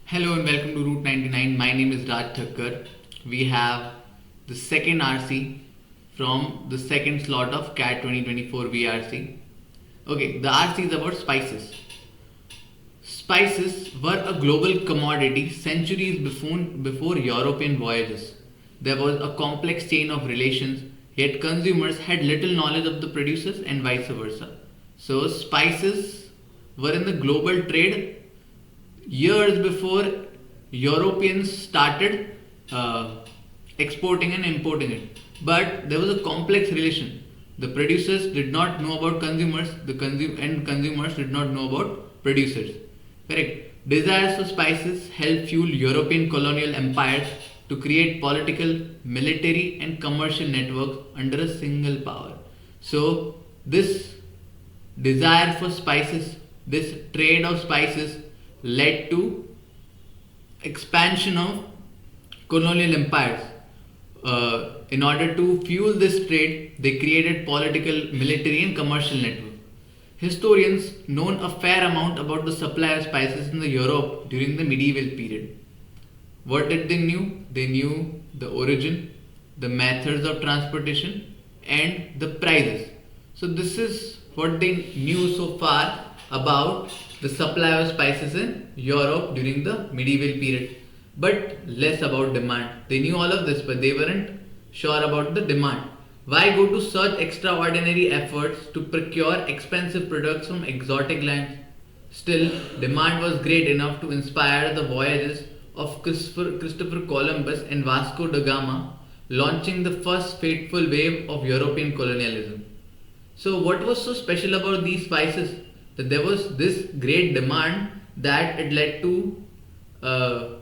Hello and welcome to Route 99. My name is Raj Thakkar. We have the second RC from the second slot of CAT 2024 VRC. Okay, the RC is about spices. Spices were a global commodity centuries before European voyages. There was a complex chain of relations, yet consumers had little knowledge of the producers and vice versa. So, spices were in the global trade years before Europeans started exporting and importing it. But there was a complex relation. The producers did not know about consumers, and consumers did not know about producers. Correct. Desires for spices helped fuel European colonial empires to create political, military, and commercial networks under a single power. So, this desire for spices, this trade of spices, led to expansion of colonial empires. In order to fuel this trade, they created political, military, and commercial network. Historians know a fair amount about the supply of spices in the Europe during the medieval period. What did they knew? They knew the origin, the methods of transportation, and the prices. So this is what they knew so far about the supply of spices in Europe during the medieval period, but less about demand. They knew all of this, but they weren't sure about the demand. Why go to such extraordinary efforts to procure expensive products from exotic lands? Still, demand was great enough to inspire the voyages of Christopher Columbus and Vasco da Gama, launching the first fateful wave of European colonialism. So, what was so special about these spices? That there was this great demand that it led to uh,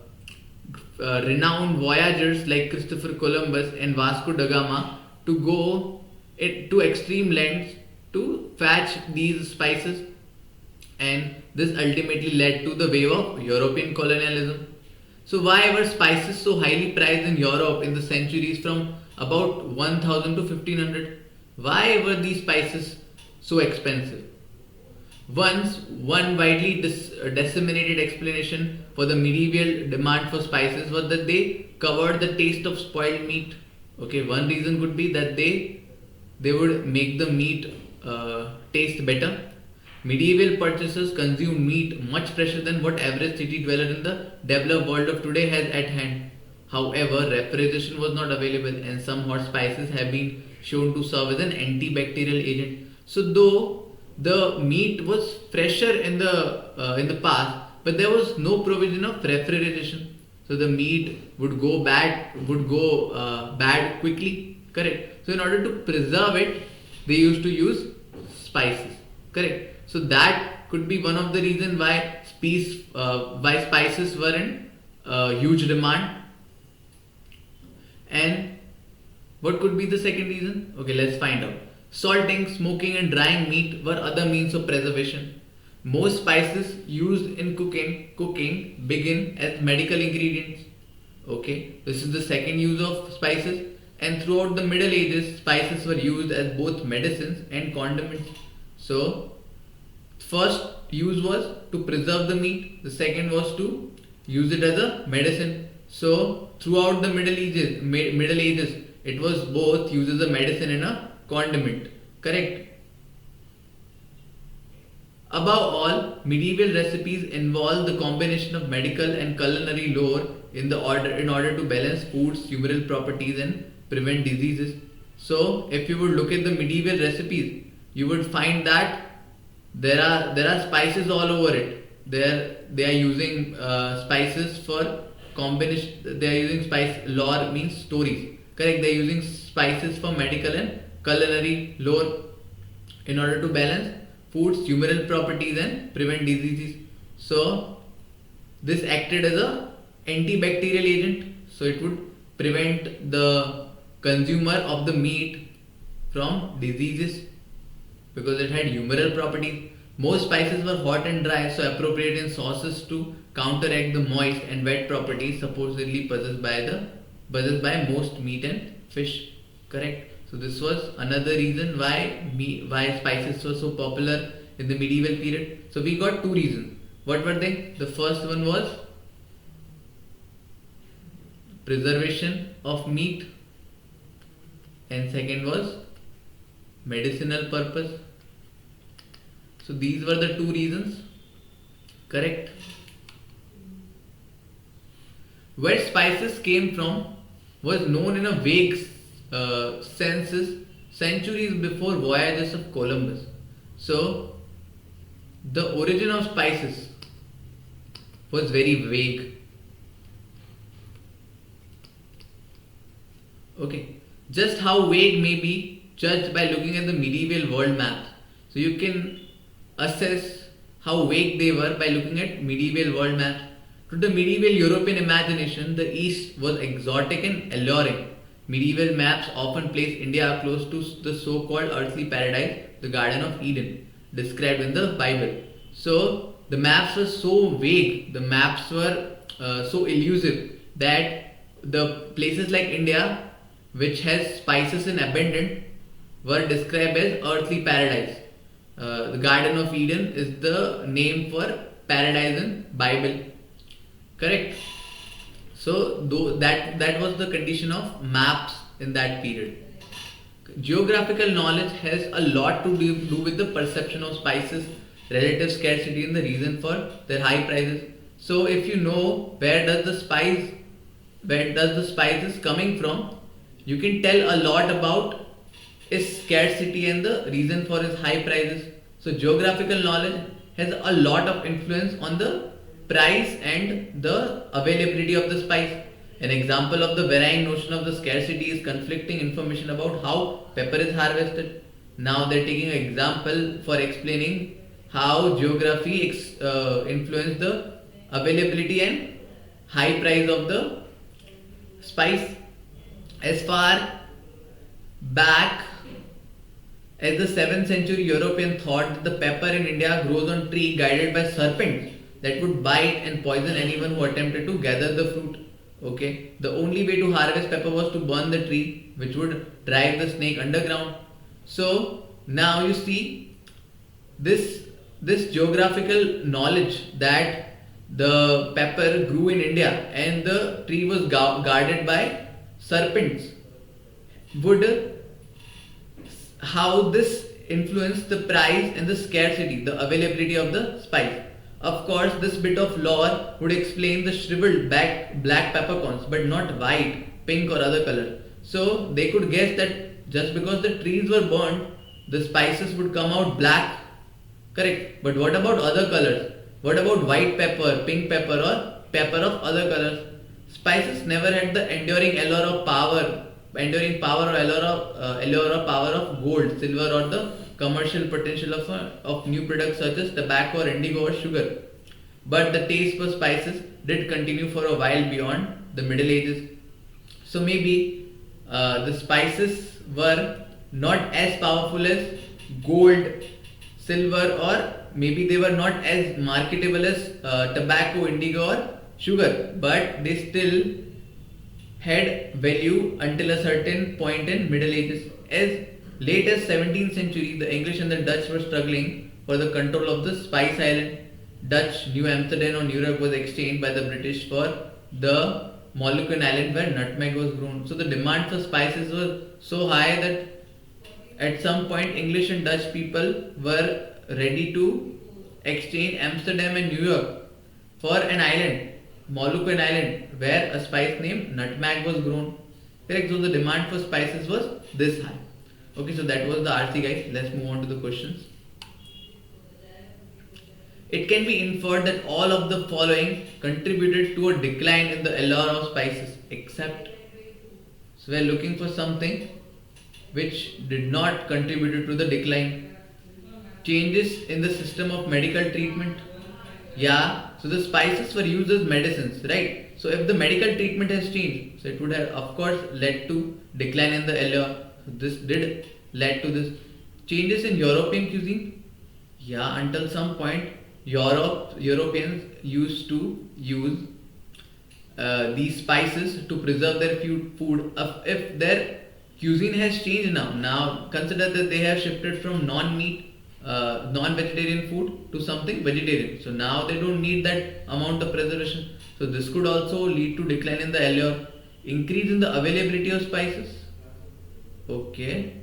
renowned voyagers like Christopher Columbus and Vasco da Gama to go to extreme lengths to fetch these spices, and this ultimately led to the wave of European colonialism. So, why were spices so highly prized in Europe in the centuries from about 1000 to 1500? Why were these spices so expensive? Once, one widely disseminated explanation for the medieval demand for spices was that they covered the taste of spoiled meat. Okay, one reason could be that they would make the meat taste better. Medieval purchasers consumed meat much fresher than what average city dweller in the developed world of today has at hand. However, refrigeration was not available, and some hot spices have been shown to serve as an antibacterial agent. So, though the meat was fresher in the past, but there was no provision of refrigeration, so the meat would go bad quickly. Correct. So, in order to preserve it, they used to use spices. Correct. So that could be one of the reasons why spices were in huge demand. And what could be the second reason? Okay, let's find out. Salting, smoking, and drying meat were other means of preservation. Most spices used in cooking begin as medical ingredients. Okay, this is the second use of spices. And throughout the Middle Ages, spices were used as both medicines and condiments. So, first use was to preserve the meat. The second was to use it as a medicine. So, throughout the Middle Ages, it was both used as a medicine and a condiment. Correct. Above all, medieval recipes involved the combination of medical and culinary lore in order to balance food's humoral properties and prevent diseases. So, if you would look at the medieval recipes, you would find that there are spices all over it. They are using spices for combination. They are using spice lore means stories. Correct. They are using spices for medical and culinary lore in order to balance food's humoral properties and prevent diseases. So this acted as a antibacterial agent. So it would prevent the consumer of the meat from diseases because it had humoral properties. Most spices were hot and dry, so appropriate in sauces to counteract the moist and wet properties supposedly possessed by most meat and fish. Correct. So this was another reason why spices were so popular in the medieval period. So we got two reasons. What were they? The first one was preservation of meat, and second was medicinal purpose. So these were the two reasons. Correct. Where spices came from was known in a vague senses centuries before voyages of Columbus. So the origin of spices was very vague. Okay, just how vague may be judged by looking at the medieval world maps. So you can assess how vague they were by looking at medieval world maps. To the medieval European imagination, the East was exotic and alluring. Medieval maps often place India close to the so-called earthly paradise, the Garden of Eden, described in the Bible. So the maps were so vague, the maps were so elusive that the places like India, which has spices in abundance, were described as earthly paradise. The Garden of Eden is the name for paradise in Bible. Correct. So that was the condition of maps in that period. Geographical knowledge has a lot to do with the perception of spices, relative scarcity, and the reason for their high prices. So if you know where does the spice is coming from, you can tell a lot about its scarcity and the reason for its high prices. So geographical knowledge has a lot of influence on the price and the availability of the spice. An example of the varying notion of the scarcity is conflicting information about how pepper is harvested. Now they're taking an example for explaining how geography influenced the availability and high price of the spice. As far back as the 7th century, European thought that the pepper in India grows on tree guided by serpents that would bite and poison anyone who attempted to gather the fruit. Okay, the only way to harvest pepper was to burn the tree, which would drive the snake underground. So now you see this geographical knowledge that the pepper grew in India and the tree was guarded by serpents would how this influenced the price and the scarcity, the availability of the spice. Of course, this bit of lore would explain the shriveled black peppercorns, but not white, pink or other color. So they could guess that just because the trees were burned, the spices would come out black. Correct. But what about other colors? What about white pepper, pink pepper or pepper of other colors? Spices never had the enduring allure of power, allure or power of gold, silver or the commercial potential of new products such as tobacco or indigo or sugar. But the taste for spices did continue for a while beyond the Middle Ages. So maybe the spices were not as powerful as gold, silver, or maybe they were not as marketable as tobacco, indigo or sugar, but they still had value until a certain point in Middle Ages. As late as 17th century, the English and the Dutch were struggling for the control of the Spice Island. Dutch New Amsterdam or New York was exchanged by the British for the Moluccan Island where nutmeg was grown. So the demand for spices was so high that at some point English and Dutch people were ready to exchange Amsterdam and New York for an island, Moluccan Island, where a spice named nutmeg was grown. Correct? So the demand for spices was this high. Okay, so that was the RC, guys. Let's move on to the questions. It can be inferred that all of the following contributed to a decline in the allure of spices, except, so we are looking for something which did not contribute to the decline. Changes in the system of medical treatment. Yeah, so the spices were used as medicines, right? So if the medical treatment has changed, so it would have of course led to decline in the allure. So this did led to this. Changes in European cuisine. Yeah, until some point Europeans used to use these spices to preserve their food. If their cuisine has changed now consider that they have shifted from non-meat, non-vegetarian food to something vegetarian. So now they don't need that amount of preservation. So this could also lead to decline in the allure. Increase in the availability of spices. Okay.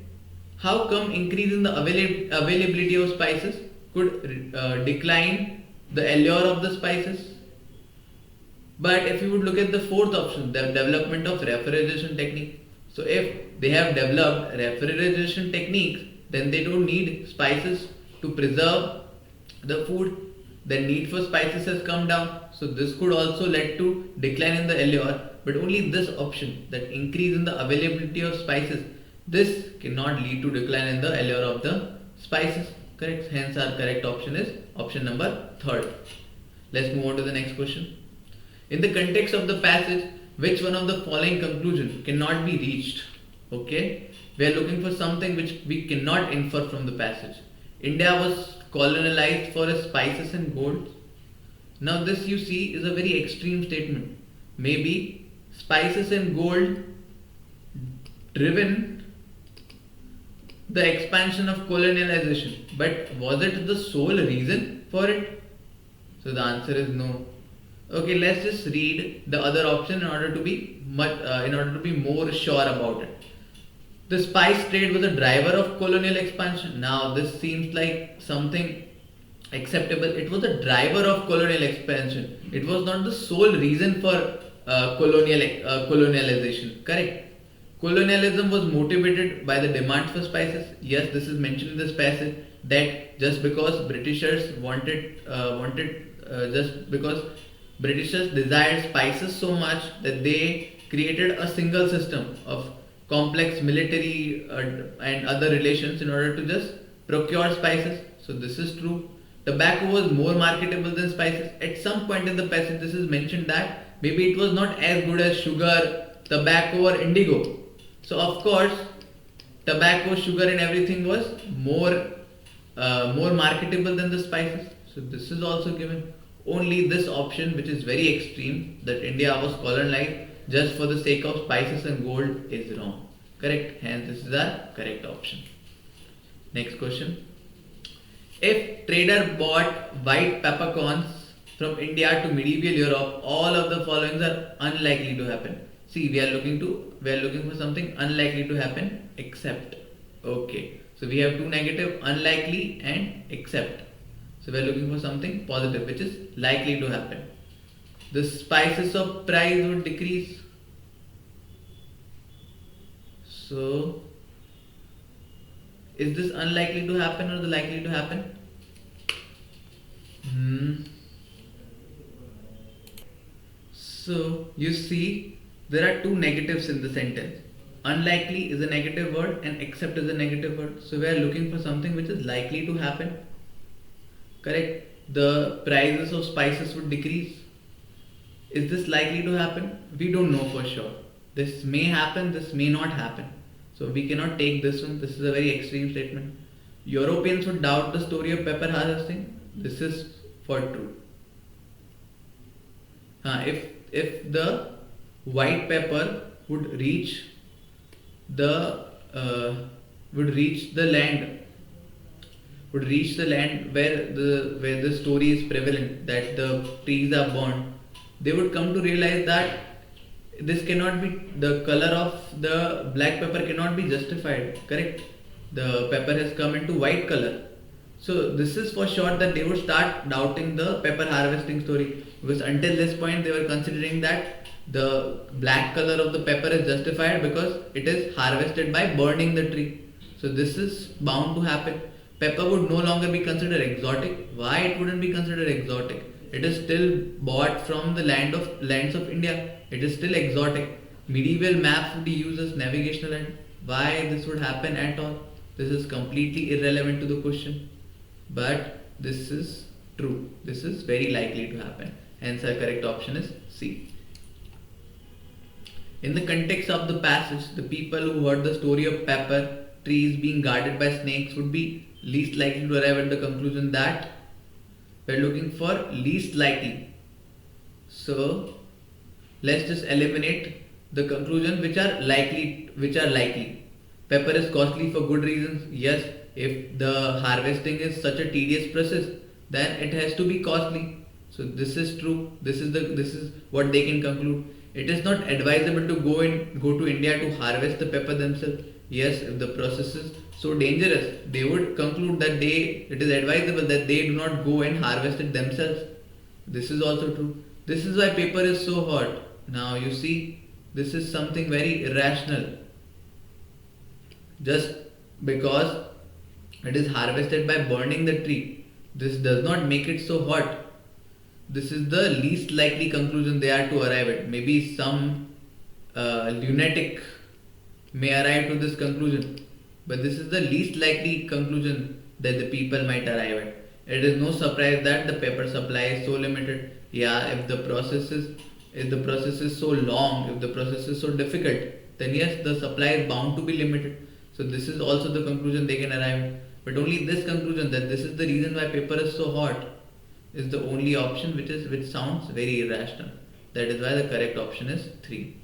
How come increase in the availability of spices could decline the allure of the spices? But if you would look at the fourth option, the development of refrigeration technique. So if they have developed refrigeration techniques, then they don't need spices to preserve the food. The need for spices has come down. So this could also lead to decline in the allure. But only this option, that increase in the availability of spices, this cannot lead to decline in the allure of the spices. Correct. Hence our correct option is option number third. Let's move on to the next question. In the context of the passage, which one of the following conclusion cannot be reached? Okay, we are looking for something which we cannot infer from the passage. India was colonized for its spices and gold. Now this you see is a very extreme statement. Maybe spices and gold driven the expansion of colonialization, but was it the sole reason for it? So the answer is no. Okay, let's just read the other option in order to be more sure about it. The spice trade was a driver of colonial expansion. Now this seems like something acceptable. It was a driver of colonial expansion. It was not the sole reason for colonialization. Correct. Colonialism was motivated by the demand for spices. Yes, this is mentioned in this passage that just because Britishers desired spices so much that they created a single system of complex military and other relations in order to just procure spices. So this is true. Tobacco was more marketable than spices. At some point in the passage, this is mentioned that maybe it was not as good as sugar, tobacco, or indigo. So of course, tobacco, sugar, and everything was more marketable than the spices. So this is also given. Only this option, which is very extreme, that India was colonized just for the sake of spices and gold, is wrong. Correct. Hence, this is our correct option. Next question. If trader bought white peppercorns from India to medieval Europe, all of the following are unlikely to happen. See, we are looking for something unlikely to happen except. Okay. So we have two negative, unlikely and except. So we are looking for something positive, which is likely to happen. The spices of price would decrease. So, is this unlikely to happen or the likely to happen? So, you see, there are two negatives in the sentence. Unlikely is a negative word and except is a negative word. So, we are looking for something which is likely to happen. Correct. The prices of spices would decrease. Is this likely to happen? We don't know for sure. This may happen, this may not happen. So we cannot take this one. This is a very extreme statement. Europeans would doubt the story of pepper harvesting. This is for true. If the white pepper would reach the land where the story is prevalent, that the trees are burned, they would come to realize that this cannot be, the color of the black pepper cannot be justified. Correct. The pepper has come into white color. So this is for sure that they would start doubting the pepper harvesting story, because until this point they were considering that the black color of the pepper is justified because it is harvested by burning the tree. So this is bound to happen. Pepper would no longer be considered exotic. Why it wouldn't be considered exotic? It is still bought from the lands of India. It is still exotic. Medieval maps would be used as navigational aid. Why this would happen at all? This is completely irrelevant to the question. But this is true. This is very likely to happen. Hence our correct option is C. In the context of the passage, the people who heard the story of pepper trees being guarded by snakes would be least likely to arrive at the conclusion that we are looking for least likely. So let's just eliminate the conclusion which are likely. Pepper is costly for good reasons. Yes, if the harvesting is such a tedious process, then it has to be costly. So So this is true. This is what they can conclude. It is not advisable to go to India to harvest the pepper themselves. Yes, if the process is so dangerous, they would conclude that it is advisable that they do not go and harvest it themselves. This is also true. This is why paper is so hot. Now you see, this is something very irrational. Just because it is harvested by burning the tree, this does not make it so hot. This is the least likely conclusion they are to arrive at. Maybe some lunatic may arrive to this conclusion, but this is the least likely conclusion that the people might arrive at. It is no surprise that the pepper supply is so limited. Yeah, if the process is so long, if the process is so difficult, then yes, the supply is bound to be limited. So this is also the conclusion they can arrive at. But only this conclusion, that this is the reason why paper is so hot, is the only option which sounds very irrational. That is why the correct option is 3.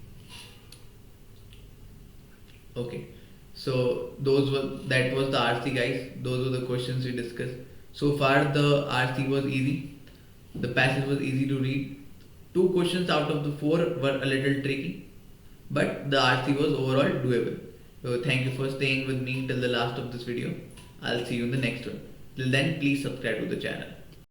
Okay, so that was the RC, guys. Those were the questions we discussed. So far the RC was easy. The passage was easy to read. 2 questions out of the 4 were a little tricky, but the RC was overall doable. So thank you for staying with me till the last of this video. I'll see you in the next one. Till then, please subscribe to the channel.